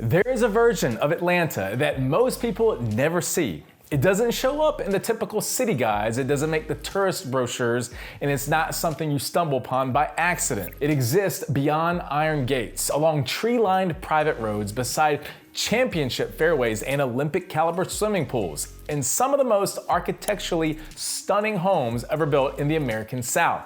There is a version of Atlanta that most people never see. It doesn't show up in the typical city guides, it doesn't make the tourist brochures, and it's not something you stumble upon by accident. It exists beyond iron gates, along tree-lined private roads, beside championship fairways and Olympic caliber swimming pools, in some of the most architecturally stunning homes ever built in the American South.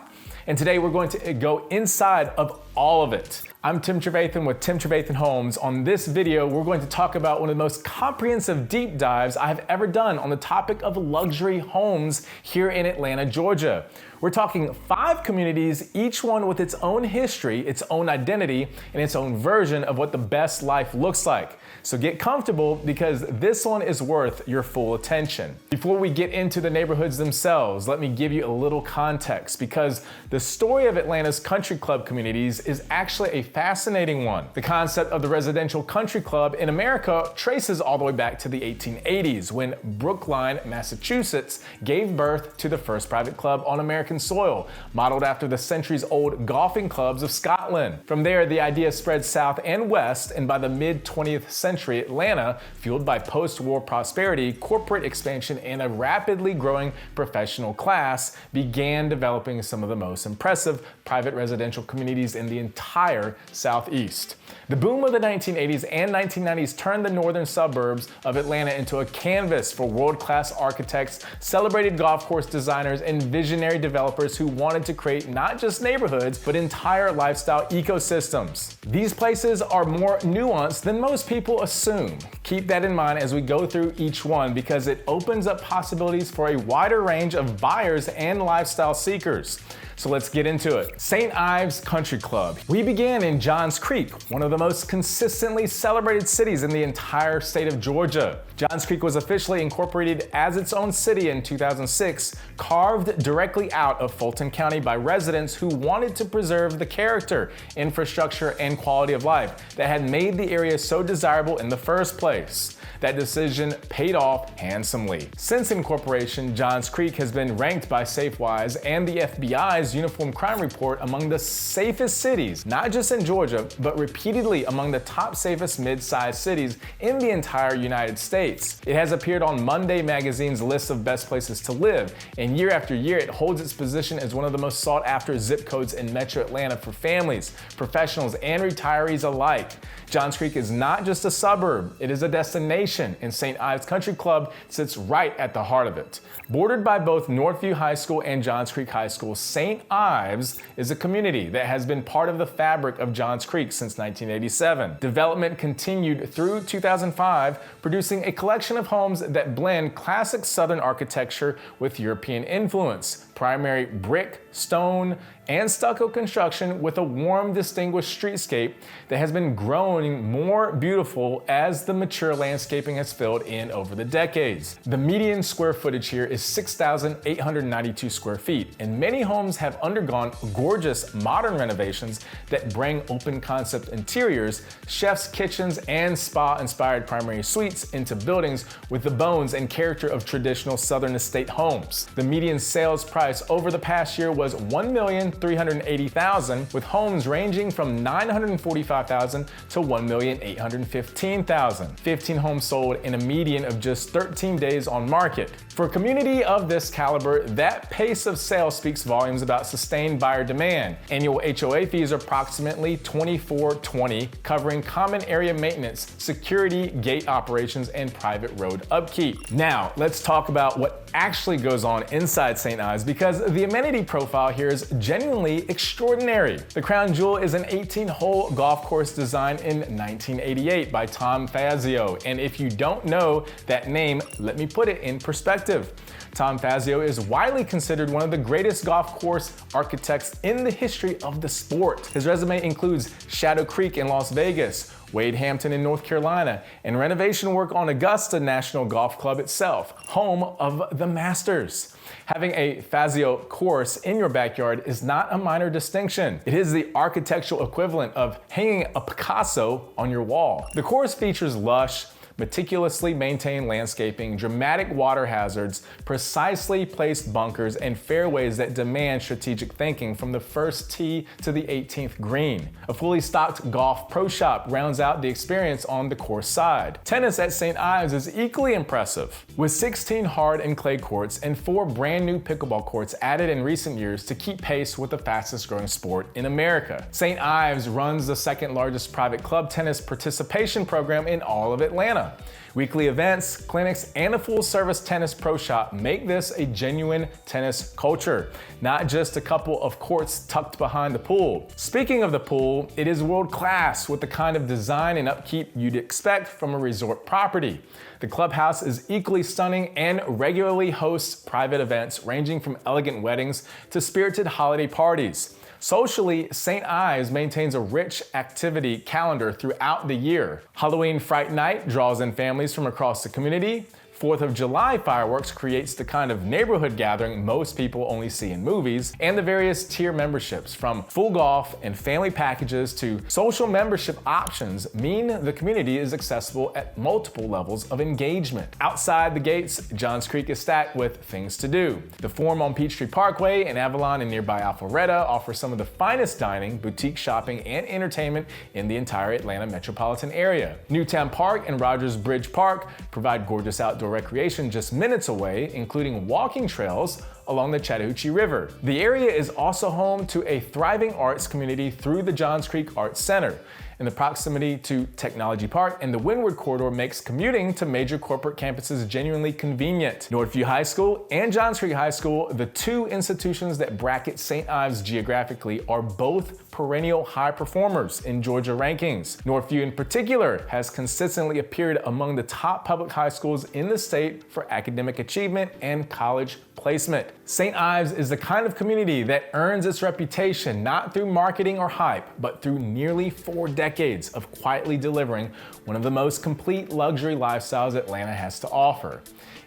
And today we're going to go inside of all of it. I'm Tim Trevathan with Tim Trevathan Homes. On this video, we're going to talk about one of the most comprehensive deep dives I've ever done on the topic of luxury homes here in Atlanta, Georgia. We're talking 5 communities, each one with its own history, its own identity, and its own version of what the best life looks like. So get comfortable because this one is worth your full attention. Before we get into the neighborhoods themselves, let me give you a little context because the story of Atlanta's country club communities is actually a fascinating one. The concept of the residential country club in America traces all the way back to the 1880s when Brookline, Massachusetts gave birth to the first private club on American soil, modeled after the centuries-old golfing clubs of Scotland. From there, the idea spread south and west, and by the mid-20th century, Atlanta, fueled by post-war prosperity, corporate expansion, and a rapidly growing professional class, began developing some of the most impressive private residential communities in the entire Southeast. The boom of the 1980s and 1990s turned the northern suburbs of Atlanta into a canvas for world-class architects, celebrated golf course designers, and visionary developers who wanted to create not just neighborhoods, but entire lifestyle ecosystems. These places are more nuanced than most people assume. Keep that in mind as we go through each one because it opens up possibilities for a wider range of buyers and lifestyle seekers. So let's get into it. St. Ives Country Club. We began in Johns Creek, one of the most consistently celebrated cities in the entire state of Georgia. Johns Creek was officially incorporated as its own city in 2006, carved directly out of Fulton County by residents who wanted to preserve the character, infrastructure, and quality of life that had made the area so desirable in the first place. That decision paid off handsomely. Since incorporation, Johns Creek has been ranked by Safewise and the FBI's Uniform Crime Report among the safest cities, not just in Georgia, but repeatedly among the top safest mid-sized cities in the entire United States. It has appeared on Monday Magazine's list of best places to live, and year after year it holds its position as one of the most sought-after zip codes in Metro Atlanta for families, professionals, and retirees alike. Johns Creek is not just a suburb, it is a destination, and St. Ives Country Club sits right at the heart of it. Bordered by both Northview High School and Johns Creek High School, St. Ives is a community that has been part of the fabric of Johns Creek since 1987. Development continued through 2005, producing a collection of homes that blend classic Southern architecture with European influence, primary brick, stone, and stucco construction with a warm, distinguished streetscape that has been growing more beautiful as the mature landscaping has filled in over the decades. The median square footage here is 6,892 square feet, and many homes have undergone gorgeous modern renovations that bring open concept interiors, chef's kitchens, and spa-inspired primary suites into buildings with the bones and character of traditional Southern estate homes. The median sales price over the past year was $1,380,000, with homes ranging from $945,000 to $1,815,000. 15 homes sold in a median of just 13 days on market. For a community of this caliber, that pace of sales speaks volumes about sustained buyer demand. Annual HOA fees are approximately $24.20, covering common area maintenance, security, gate operations, and private road upkeep. Now, let's talk about what actually goes on inside St. Ives because the amenity profile here is genuinely extraordinary. The crown jewel is an 18-hole golf course designed in 1988 by Tom Fazio, and if you don't know that name, let me put it in perspective. Tom Fazio is widely considered one of the greatest golf course architects in the history of the sport. His resume includes Shadow Creek in Las Vegas, Wade Hampton in North Carolina, and renovation work on Augusta National Golf Club itself, home of the Masters. Having a Fazio course in your backyard is not a minor distinction. It is the architectural equivalent of hanging a Picasso on your wall. The course features lush, meticulously maintained landscaping, dramatic water hazards, precisely placed bunkers, and fairways that demand strategic thinking from the first tee to the 18th green. A fully stocked golf pro shop rounds out the experience on the course side. Tennis at St. Ives is equally impressive, with 16 hard and clay courts and 4 brand new pickleball courts added in recent years to keep pace with the fastest growing sport in America. St. Ives runs the second largest private club tennis participation program in all of Atlanta. Weekly events, clinics, and a full-service tennis pro shop make this a genuine tennis culture, not just a couple of courts tucked behind the pool. Speaking of the pool, it is world-class with the kind of design and upkeep you'd expect from a resort property. The clubhouse is equally stunning and regularly hosts private events ranging from elegant weddings to spirited holiday parties. Socially, St. Ives maintains a rich activity calendar throughout the year. Halloween Fright Night draws in families from across the community. 4th of July fireworks creates the kind of neighborhood gathering most people only see in movies, and the various tier memberships from full golf and family packages to social membership options mean the community is accessible at multiple levels of engagement. Outside the gates, Johns Creek is stacked with things to do. The Forum on Peachtree Parkway and Avalon and nearby Alpharetta offer some of the finest dining, boutique shopping, and entertainment in the entire Atlanta metropolitan area. Newtown Park and Rogers Bridge Park provide gorgeous outdoor recreation just minutes away, including walking trails along the Chattahoochee River. The area is also home to a thriving arts community through the Johns Creek Arts Center. And the proximity to Technology Park and the Windward Corridor makes commuting to major corporate campuses genuinely convenient. Northview High School and Johns Creek High School, the two institutions that bracket St. Ives geographically, are both perennial high performers in Georgia rankings. Northview in particular has consistently appeared among the top public high schools in the state for academic achievement and college placement. St. Ives is the kind of community that earns its reputation not through marketing or hype, but through nearly 4 decades of quietly delivering one of the most complete luxury lifestyles Atlanta has to offer.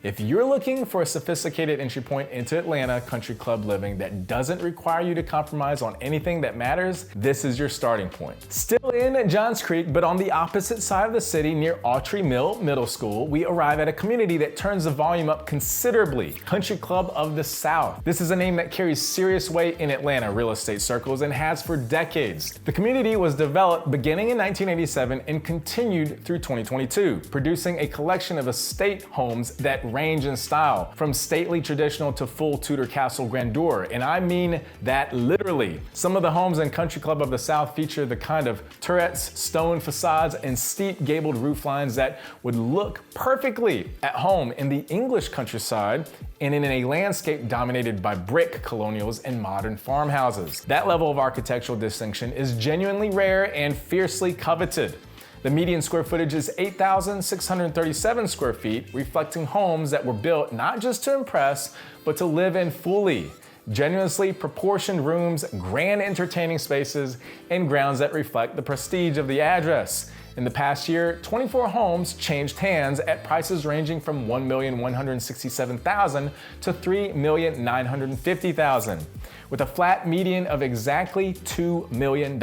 If you're looking for a sophisticated entry point into Atlanta country club living that doesn't require you to compromise on anything that matters, this is your starting point. Still in Johns Creek, but on the opposite side of the city near Autry Mill Middle School, we arrive at a community that turns the volume up considerably, Country Club of the South. This is a name that carries serious weight in Atlanta real estate circles and has for decades. The community was developed beginning in 1987 and continued through 2022, producing a collection of estate homes that range in style, from stately traditional to full Tudor castle grandeur, and I mean that literally. Some of the homes in Country Club of the South feature the kind of turrets, stone facades, and steep gabled roof lines that would look perfectly at home in the English countryside and in a landscape dominated by brick colonials and modern farmhouses. That level of architectural distinction is genuinely rare and fiercely coveted. The median square footage is 8,637 square feet, reflecting homes that were built not just to impress, but to live in fully. Generously proportioned rooms, grand entertaining spaces, and grounds that reflect the prestige of the address. In the past year, 24 homes changed hands at prices ranging from $1,167,000 to $3,950,000, with a flat median of exactly $2 million.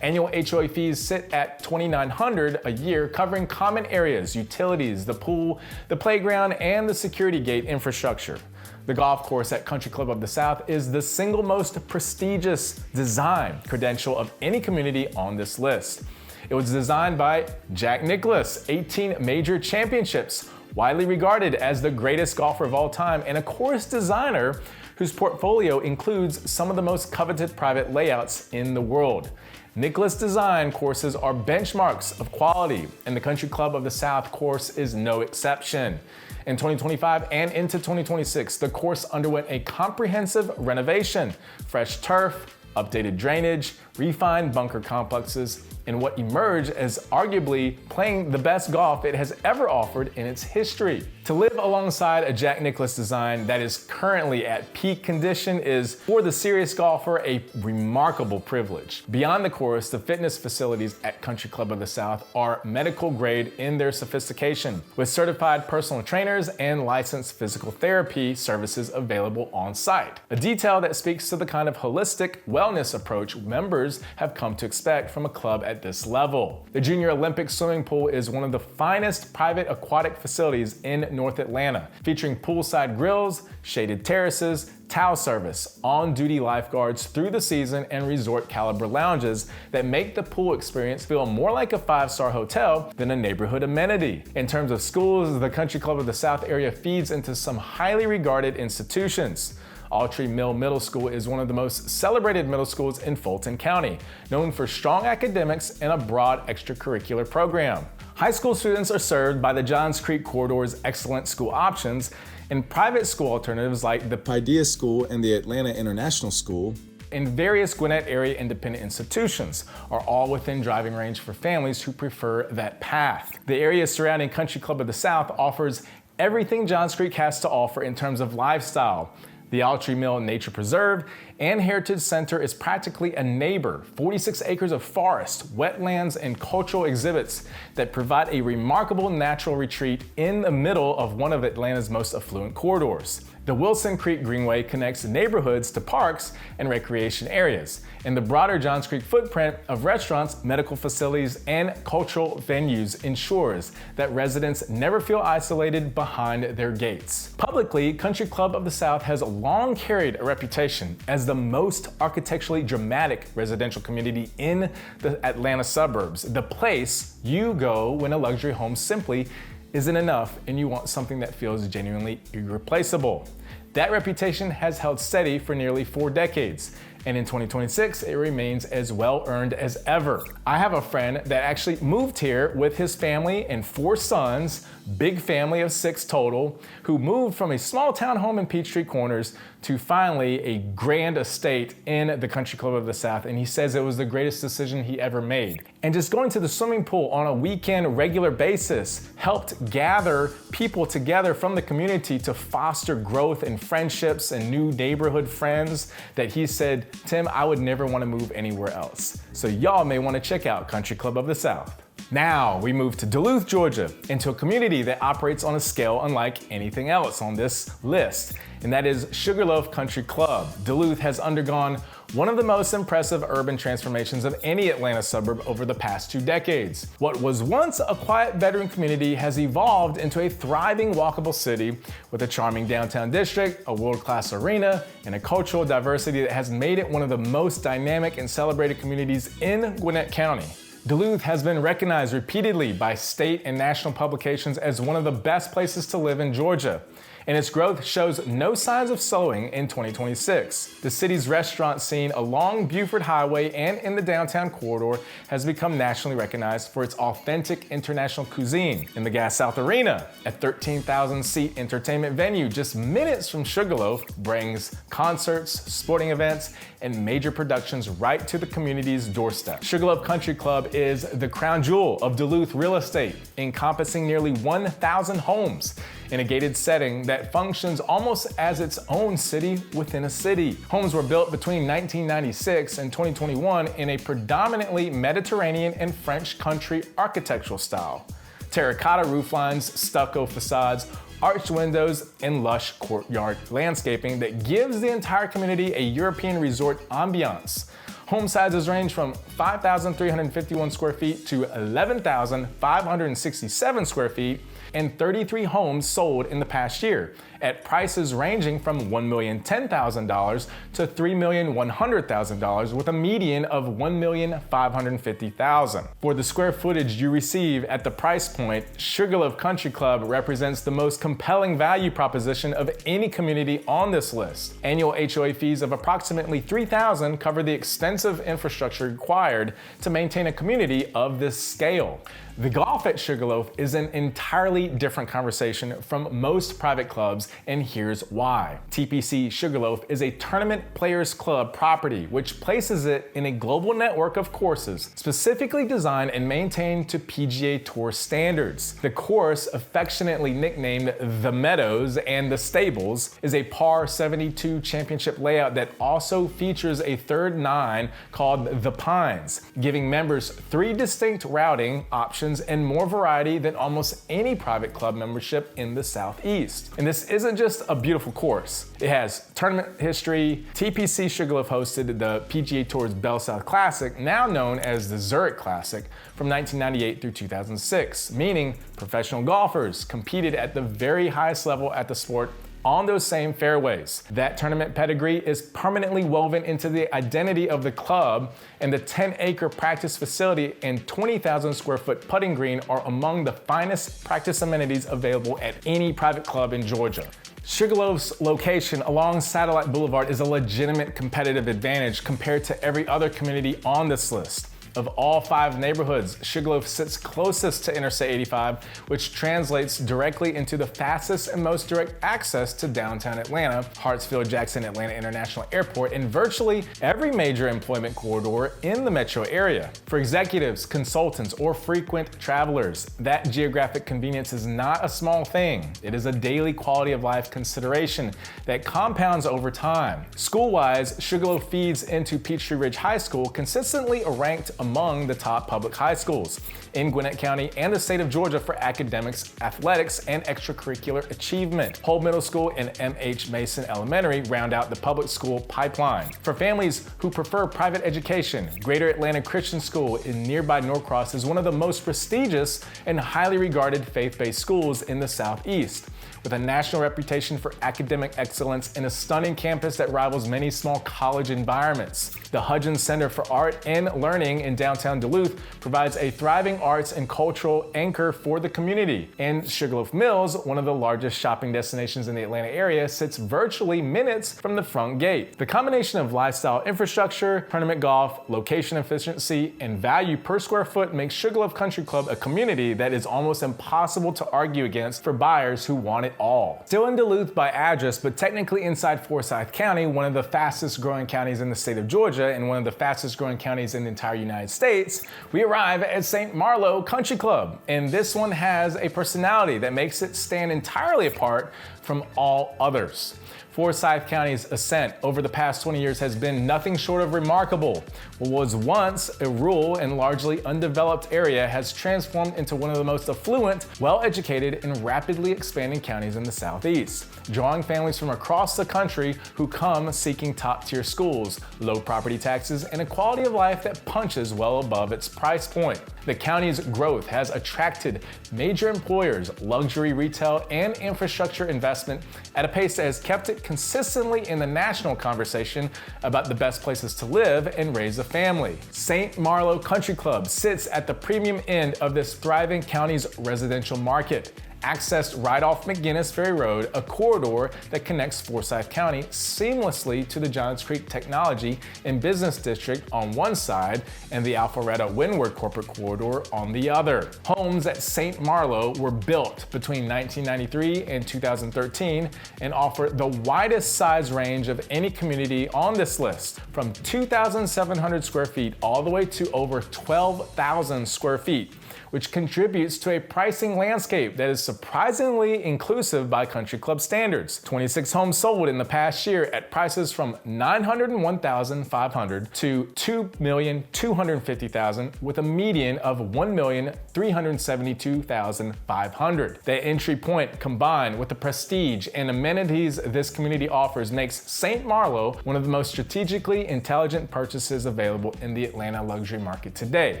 Annual HOA fees sit at $2,900 a year, covering common areas, utilities, the pool, the playground, and the security gate infrastructure. The golf course at Country Club of the South is the single most prestigious design credential of any community on this list. It was designed by Jack Nicklaus, 18 major championships, widely regarded as the greatest golfer of all time, and a course designer whose portfolio includes some of the most coveted private layouts in the world. Nicklaus design courses are benchmarks of quality, and the Country Club of the South course is no exception. In 2025 and into 2026, the course underwent a comprehensive renovation, fresh turf, updated drainage, refined bunker complexes, and what emerged as arguably playing the best golf it has ever offered in its history. To live alongside a Jack Nicklaus design that is currently at peak condition is, for the serious golfer, a remarkable privilege. Beyond the course, the fitness facilities at Country Club of the South are medical grade in their sophistication, with certified personal trainers and licensed physical therapy services available on site. A detail that speaks to the kind of holistic wellness approach members have come to expect from a club at at this level. The Junior Olympic swimming pool is one of the finest private aquatic facilities in North Atlanta, featuring poolside grills, shaded terraces, towel service, on-duty lifeguards through the season, and resort caliber lounges that make the pool experience feel more like a five-star hotel than a neighborhood amenity. In terms of schools, the Country Club of the South area feeds into some highly regarded institutions. Autry Mill Middle School is one of the most celebrated middle schools in Fulton County, known for strong academics and a broad extracurricular program. High school students are served by the Johns Creek Corridor's excellent school options, and private school alternatives like the Paideia School and the Atlanta International School and various Gwinnett area independent institutions are all within driving range for families who prefer that path. The area surrounding Country Club of the South offers everything Johns Creek has to offer in terms of lifestyle. The Autry Mill Nature Preserve and Heritage Center is practically a neighbor, 46 acres of forest, wetlands, and cultural exhibits that provide a remarkable natural retreat in the middle of one of Atlanta's most affluent corridors. The Wilson Creek Greenway connects neighborhoods to parks and recreation areas, and the broader Johns Creek footprint of restaurants, medical facilities, and cultural venues ensures that residents never feel isolated behind their gates. Publicly, Country Club of the South has long carried a reputation as the most architecturally dramatic residential community in the Atlanta suburbs, the place you go when a luxury home simply isn't enough and you want something that feels genuinely irreplaceable. That reputation has held steady for nearly 4 decades, and in 2026, it remains as well earned as ever. I have a friend that actually moved here with his family and 4 sons, big family of 6 total, who moved from a small town home in Peachtree Corners to finally a grand estate in the Country Club of the South, and he says it was the greatest decision he ever made. And just going to the swimming pool on a weekend regular basis helped gather people together from the community to foster growth and friendships and new neighborhood friends that he said, Tim, I would never want to move anywhere else. So y'all may want to check out Country Club of the South. Now we move to Duluth, Georgia, into a community that operates on a scale unlike anything else on this list, and that is Sugarloaf Country Club. Duluth has undergone one of the most impressive urban transformations of any Atlanta suburb over the past 2 decades. What was once a quiet veteran community has evolved into a thriving, walkable city with a charming downtown district, a world-class arena, and a cultural diversity that has made it one of the most dynamic and celebrated communities in Gwinnett County. Duluth has been recognized repeatedly by state and national publications as one of the best places to live in Georgia, and its growth shows no signs of slowing in 2026. The city's restaurant scene along Buford Highway and in the downtown corridor has become nationally recognized for its authentic international cuisine. In the Gas South Arena, a 13,000-seat entertainment venue just minutes from Sugarloaf, brings concerts, sporting events, and major productions right to the community's doorstep. Sugarloaf Country Club is the crown jewel of Duluth real estate, encompassing nearly 1,000 homes in a gated setting that functions almost as its own city within a city. Homes were built between 1996 and 2021 in a predominantly Mediterranean and French country architectural style. Terracotta rooflines, stucco facades, arched windows, and lush courtyard landscaping that gives the entire community a European resort ambiance. Home sizes range from 5,351 square feet to 11,567 square feet, and 33 homes sold in the past year at prices ranging from $1,010,000 to $3,100,000 with a median of $1,550,000. For the square footage you receive at the price point, Sugarloaf Country Club represents the most compelling value proposition of any community on this list. Annual HOA fees of approximately $3,000 cover the extensive infrastructure required to maintain a community of this scale. The golf at Sugarloaf is an entirely different conversation from most private clubs, and here's why. TPC Sugarloaf is a tournament players club property, which places it in a global network of courses specifically designed and maintained to PGA Tour standards. The course, affectionately nicknamed The Meadows and The Stables, is a par 72 championship layout that also features a third 9 called The Pines, giving members 3 distinct routing options options and more variety than almost any private club membership in the Southeast. And this isn't just a beautiful course. It has tournament history. TPC Sugarloaf hosted the PGA Tour's Bell South Classic, now known as the Zurich Classic, from 1998 through 2006, meaning professional golfers competed at the very highest level at the sport on those same fairways. That tournament pedigree is permanently woven into the identity of the club, and the 10-acre practice facility and 20,000 square foot putting green are among the finest practice amenities available at any private club in Georgia. Sugarloaf's location along Satellite Boulevard is a legitimate competitive advantage compared to every other community on this list. Of all 5 neighborhoods, Sugarloaf sits closest to Interstate 85, which translates directly into the fastest and most direct access to downtown Atlanta, Hartsfield-Jackson Atlanta International Airport, and virtually every major employment corridor in the metro area. For executives, consultants, or frequent travelers, that geographic convenience is not a small thing. It is a daily quality of life consideration that compounds over time. School-wise, Sugarloaf feeds into Peachtree Ridge High School, consistently ranked among the top public high schools in Gwinnett County and the state of Georgia for academics, athletics, and extracurricular achievement. Hull Middle School and M.H. Mason Elementary round out the public school pipeline. For families who prefer private education, Greater Atlanta Christian School in nearby Norcross is one of the most prestigious and highly regarded faith-based schools in the Southeast. With a national reputation for academic excellence and a stunning campus that rivals many small college environments. The Hudgens Center for Art and Learning in downtown Duluth provides a thriving arts and cultural anchor for the community. And Sugarloaf Mills, one of the largest shopping destinations in the Atlanta area, sits virtually minutes from the front gate. The combination of lifestyle infrastructure, tournament golf, location efficiency, and value per square foot makes Sugarloaf Country Club a community that is almost impossible to argue against for buyers who want it all. Still in Duluth by address, but technically inside Forsyth County, one of the fastest growing counties in the state of Georgia and one of the fastest growing counties in the entire United States, we arrive at St. Marlo Country Club. And this one has a personality that makes it stand entirely apart from all others. Forsyth County's ascent over the past 20 years has been nothing short of remarkable. What was once a rural and largely undeveloped area has transformed into one of the most affluent, well-educated, and rapidly expanding counties in the Southeast, drawing families from across the country who come seeking top-tier schools, low property taxes, and a quality of life that punches well above its price point. The county's growth has attracted major employers, luxury retail, and infrastructure investment at a pace that has kept it consistently in the national conversation about the best places to live and raise a family. St. Marlo Country Club sits at the premium end of this thriving county's residential market. Accessed right off McGinnis Ferry Road, a corridor that connects Forsyth County seamlessly to the Johns Creek Technology and Business District on one side and the Alpharetta Windward Corporate Corridor on the other. Homes at St. Marlo were built between 1993 and 2013 and offer the widest size range of any community on this list, from 2,700 square feet all the way to over 12,000 square feet, which contributes to a pricing landscape that is surprisingly inclusive by country club standards. 26 homes sold in the past year at prices from $901,500 to $2,250,000, with a median of $1,372,500. The entry point, combined with the prestige and amenities this community offers, makes St. Marlo one of the most strategically intelligent purchases available in the Atlanta luxury market today.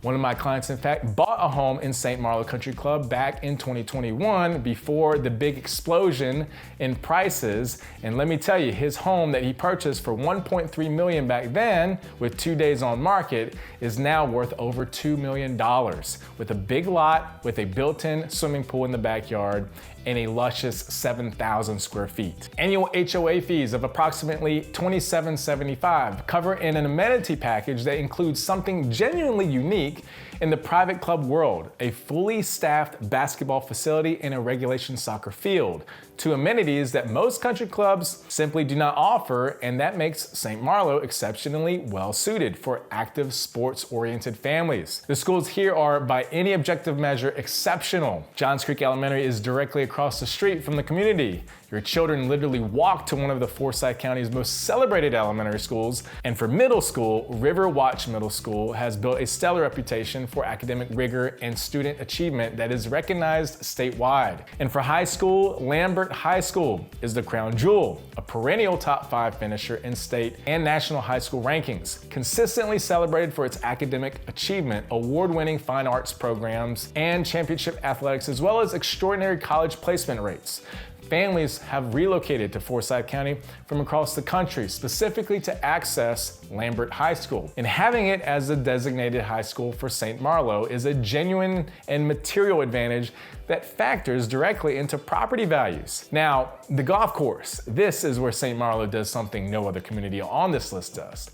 One of my clients, in fact, bought a home in St. Marlo Country Club back in 2021 before the big explosion in prices. And let me tell you, his home that he purchased for $1.3 million back then, with 2 days on market, is now worth over $2 million, with a big lot with a built-in swimming pool in the backyard and a luscious 7,000 square feet. Annual HOA fees of approximately $27.75 cover in an amenity package that includes something genuinely unique in the private club world: a fully staffed basketball facility and a regulation soccer field, two amenities that most country clubs simply do not offer, and that makes St. Marlo exceptionally well suited for active sports-oriented families. The schools here are, by any objective measure, exceptional. Johns Creek Elementary is directly across the street from the community. Your children literally walk to one of the Forsyth County's most celebrated elementary schools. And for middle school, River Watch Middle School has built a stellar reputation reputation for academic rigor and student achievement that is recognized statewide. And for high school, Lambert High School is the crown jewel, a perennial top 5 finisher in state and national high school rankings, consistently celebrated for its academic achievement, award-winning fine arts programs, and championship athletics, as well as extraordinary college placement rates. Families have relocated to Forsyth County from across the country, specifically to access Lambert High School. And having it as a designated high school for St. Marlo is a genuine and material advantage that factors directly into property values. Now, the golf course. This is where St. Marlo does something no other community on this list does.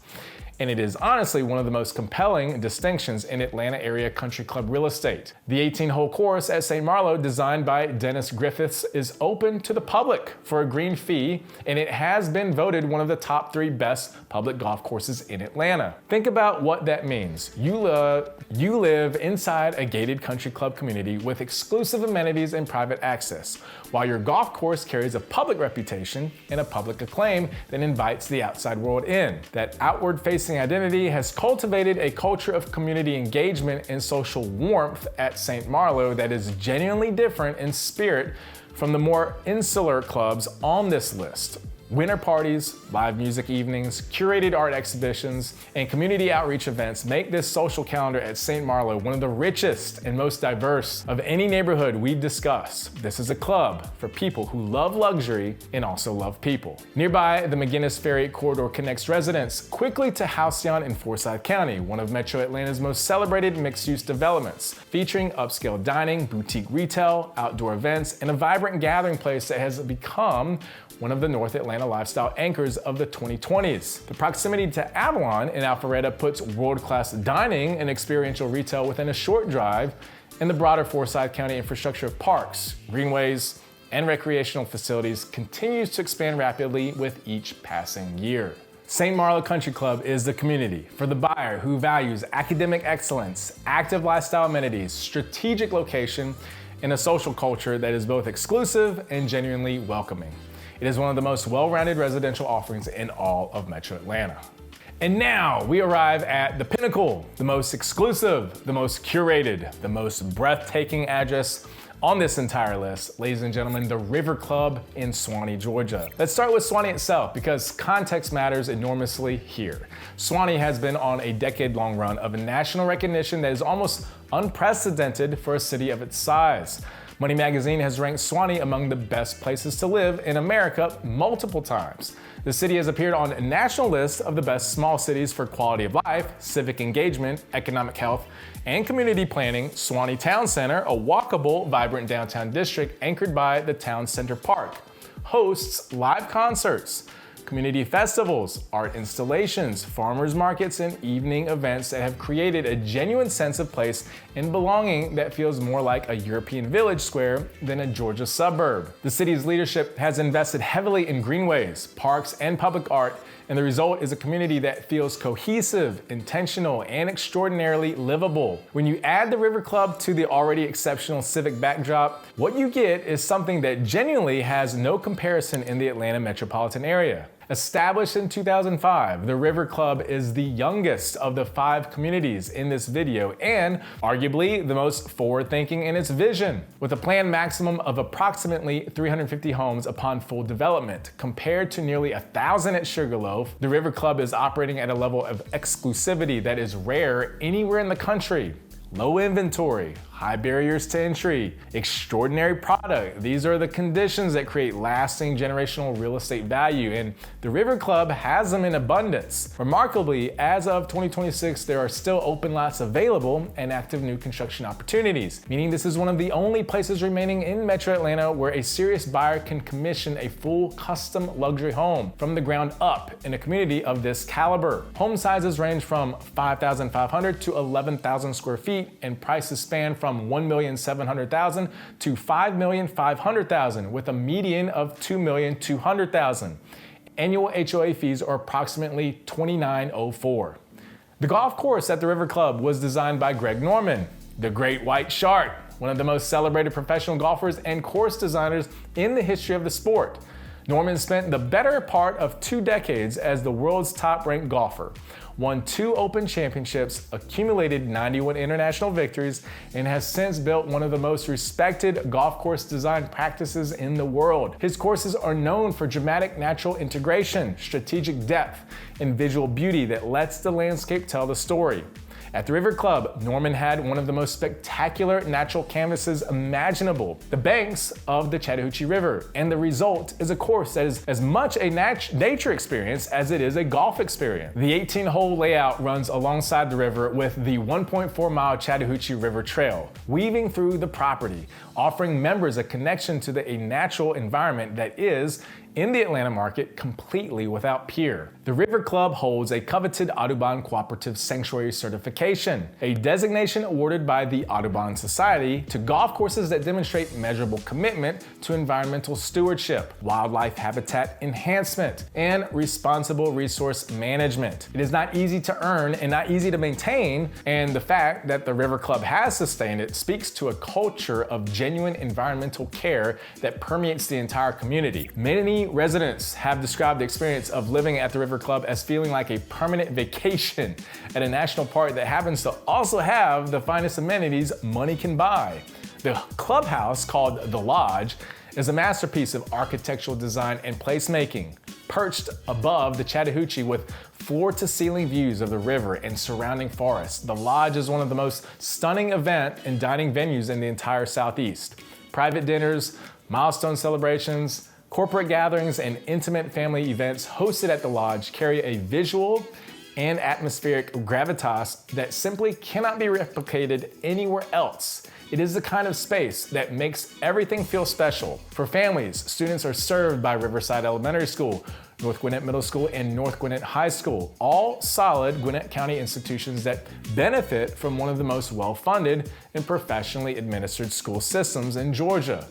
And it is honestly one of the most compelling distinctions in Atlanta area country club real estate. The 18-hole course at St. Marlo, designed by Dennis Griffiths, is open to the public for a green fee, and it has been voted one of the top 3 best public golf courses in Atlanta. Think about what that means. You live inside a gated country club community with exclusive amenities and private access, while your golf course carries a public reputation and a public acclaim that invites the outside world in. That outward-facing identity has cultivated a culture of community engagement and social warmth at St. Marlo that is genuinely different in spirit from the more insular clubs on this list. Winter parties, live music evenings, curated art exhibitions, and community outreach events make this social calendar at St. Marlo one of the richest and most diverse of any neighborhood we've discussed. This is a club for people who love luxury and also love people. Nearby, the McGinnis Ferry Corridor connects residents quickly to Halcyon in Forsyth County, one of Metro Atlanta's most celebrated mixed-use developments, featuring upscale dining, boutique retail, outdoor events, and a vibrant gathering place that has become one of the North Atlanta lifestyle anchors of the 2020s. The proximity to Avalon in Alpharetta puts world-class dining and experiential retail within a short drive, and the broader Forsyth County infrastructure of parks, greenways, and recreational facilities continues to expand rapidly with each passing year. St. Marlo Country Club is the community for the buyer who values academic excellence, active lifestyle amenities, strategic location, and a social culture that is both exclusive and genuinely welcoming. It is one of the most well-rounded residential offerings in all of Metro Atlanta. And now we arrive at the pinnacle, the most exclusive, the most curated, the most breathtaking address on this entire list, ladies and gentlemen, the River Club in Suwanee, Georgia. Let's start with Suwanee itself because context matters enormously here. Suwanee has been on a decade-long run of national recognition that is almost unprecedented for a city of its size. Money Magazine has ranked Suwanee among the best places to live in America multiple times. The city has appeared on a national list of the best small cities for quality of life, civic engagement, economic health, and community planning. Suwanee Town Center, a walkable, vibrant downtown district anchored by the Town Center Park, hosts live concerts, community festivals, art installations, farmers markets, and evening events that have created a genuine sense of place and belonging that feels more like a European village square than a Georgia suburb. The city's leadership has invested heavily in greenways, parks, and public art, and the result is a community that feels cohesive, intentional, and extraordinarily livable. When you add the River Club to the already exceptional civic backdrop, what you get is something that genuinely has no comparison in the Atlanta metropolitan area. Established in 2005, the River Club is the youngest of the 5 communities in this video and arguably the most forward-thinking in its vision. With a planned maximum of approximately 350 homes upon full development, compared to nearly 1,000 at Sugarloaf, the River Club is operating at a level of exclusivity that is rare anywhere in the country. Low inventory, high barriers to entry, extraordinary product. These are the conditions that create lasting generational real estate value, and the River Club has them in abundance. Remarkably, as of 2026, there are still open lots available and active new construction opportunities, meaning this is one of the only places remaining in Metro Atlanta where a serious buyer can commission a full custom luxury home from the ground up in a community of this caliber. Home sizes range from 5,500 to 11,000 square feet, and prices span from $1,700,000 to $5,500,000 with a median of $2,200,000. Annual HOA fees are approximately $2,904. The golf course at the River Club was designed by Greg Norman, the Great White Shark, one of the most celebrated professional golfers and course designers in the history of the sport. Norman spent the better part of 2 decades as the world's top-ranked golfer, won 2 Open championships, accumulated 91 international victories, and has since built one of the most respected golf course design practices in the world. His courses are known for dramatic natural integration, strategic depth, and visual beauty that lets the landscape tell the story. At the River Club, Norman had one of the most spectacular natural canvases imaginable, the banks of the Chattahoochee River, and the result is a course that is as much a nature experience as it is a golf experience. The 18-hole layout runs alongside the river with the 1.4-mile Chattahoochee River Trail, weaving through the property, offering members a connection to a natural environment that is, in the Atlanta market, completely without peer. The River Club holds a coveted Audubon Cooperative Sanctuary certification, a designation awarded by the Audubon Society to golf courses that demonstrate measurable commitment to environmental stewardship, wildlife habitat enhancement, and responsible resource management. It is not easy to earn and not easy to maintain, and the fact that the River Club has sustained it speaks to a culture of genuine environmental care that permeates the entire community. Many residents have described the experience of living at the River Club as feeling like a permanent vacation at a national park that happens to also have the finest amenities money can buy. The clubhouse, called The Lodge, is a masterpiece of architectural design and placemaking. Perched above the Chattahoochee with floor-to-ceiling views of the river and surrounding forests, The Lodge is one of the most stunning event and dining venues in the entire Southeast. Private dinners, milestone celebrations, corporate gatherings, and intimate family events hosted at the Lodge carry a visual and atmospheric gravitas that simply cannot be replicated anywhere else. It is the kind of space that makes everything feel special. For families, students are served by Riverside Elementary School, North Gwinnett Middle School, and North Gwinnett High School, all solid Gwinnett County institutions that benefit from one of the most well-funded and professionally administered school systems in Georgia.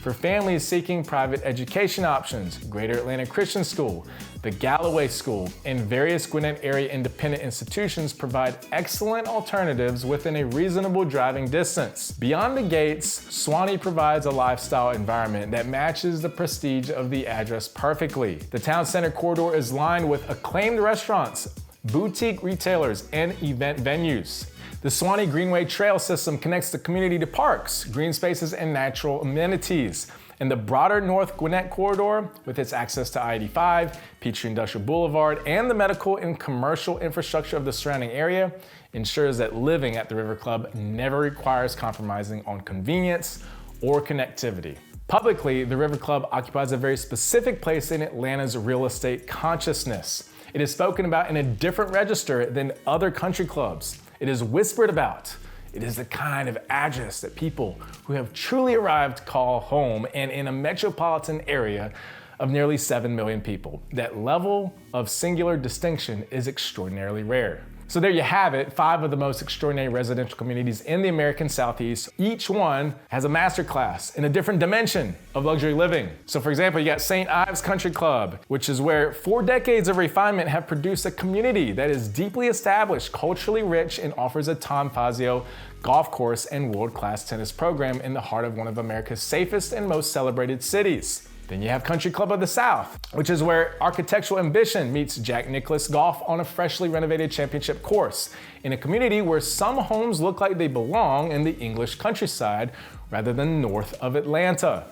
For families seeking private education options, Greater Atlanta Christian School, the Galloway School, and various Gwinnett area independent institutions provide excellent alternatives within a reasonable driving distance. Beyond the gates, Suwanee provides a lifestyle environment that matches the prestige of the address perfectly. The town center corridor is lined with acclaimed restaurants, boutique retailers, and event venues. The Suwanee Greenway Trail system connects the community to parks, green spaces, and natural amenities. And the broader North Gwinnett corridor, with its access to I-85, Peachtree Industrial Boulevard, and the medical and commercial infrastructure of the surrounding area, ensures that living at the River Club never requires compromising on convenience or connectivity. Publicly, the River Club occupies a very specific place in Atlanta's real estate consciousness. It is spoken about in a different register than other country clubs. It is whispered about. It is the kind of address that people who have truly arrived call home, and in a metropolitan area of nearly 7 million people, that level of singular distinction is extraordinarily rare. So there you have it, 5 of the most extraordinary residential communities in the American Southeast. Each one has a masterclass in a different dimension of luxury living. So for example, you got St. Ives Country Club, which is where 4 decades of refinement have produced a community that is deeply established, culturally rich, and offers a Tom Fazio golf course and world-class tennis program in the heart of one of America's safest and most celebrated cities. Then you have Country Club of the South, which is where architectural ambition meets Jack Nicklaus golf on a freshly renovated championship course, in a community where some homes look like they belong in the English countryside rather than north of Atlanta.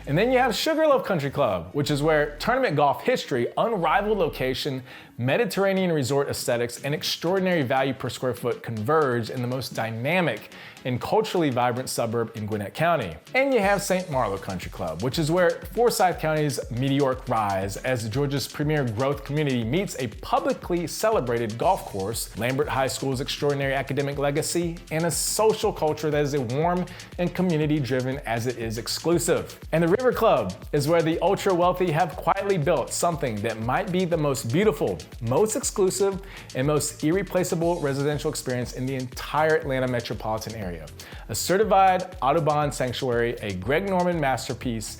And then you have Sugarloaf Country Club, which is where tournament golf history, unrivaled location, Mediterranean resort aesthetics, and extraordinary value per square foot converge in the most dynamic and culturally vibrant suburb in Gwinnett County. And you have St. Marlo Country Club, which is where Forsyth County's meteoric rise as Georgia's premier growth community meets a publicly celebrated golf course, Lambert High School's extraordinary academic legacy, and a social culture that is as warm and community-driven as it is exclusive. And the River Club is where the ultra-wealthy have quietly built something that might be the most beautiful, most exclusive, and most irreplaceable residential experience in the entire Atlanta metropolitan area. A certified Audubon sanctuary, a Greg Norman masterpiece,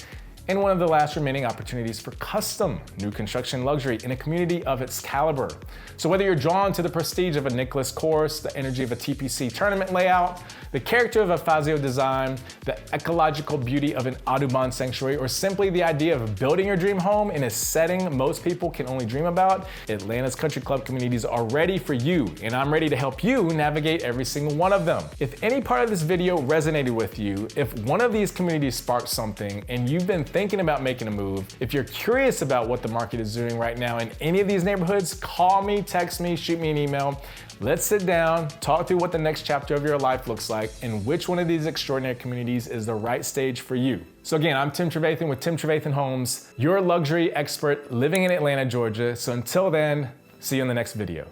and one of the last remaining opportunities for custom new construction luxury in a community of its caliber. So whether you're drawn to the prestige of a Nicholas course, the energy of a TPC tournament layout, the character of a Fazio design, the ecological beauty of an Audubon sanctuary, or simply the idea of building your dream home in a setting most people can only dream about, Atlanta's country club communities are ready for you, and I'm ready to help you navigate every single one of them. If any part of this video resonated with you, if one of these communities sparked something and you've been thinking about making a move, if you're curious about what the market is doing right now in any of these neighborhoods, call me, text me, shoot me an email. Let's sit down, talk through what the next chapter of your life looks like and which one of these extraordinary communities is the right stage for you. So again, I'm Tim Trevathan with Tim Trevathan Homes, your luxury expert living in Atlanta, Georgia. So until then, see you in the next video.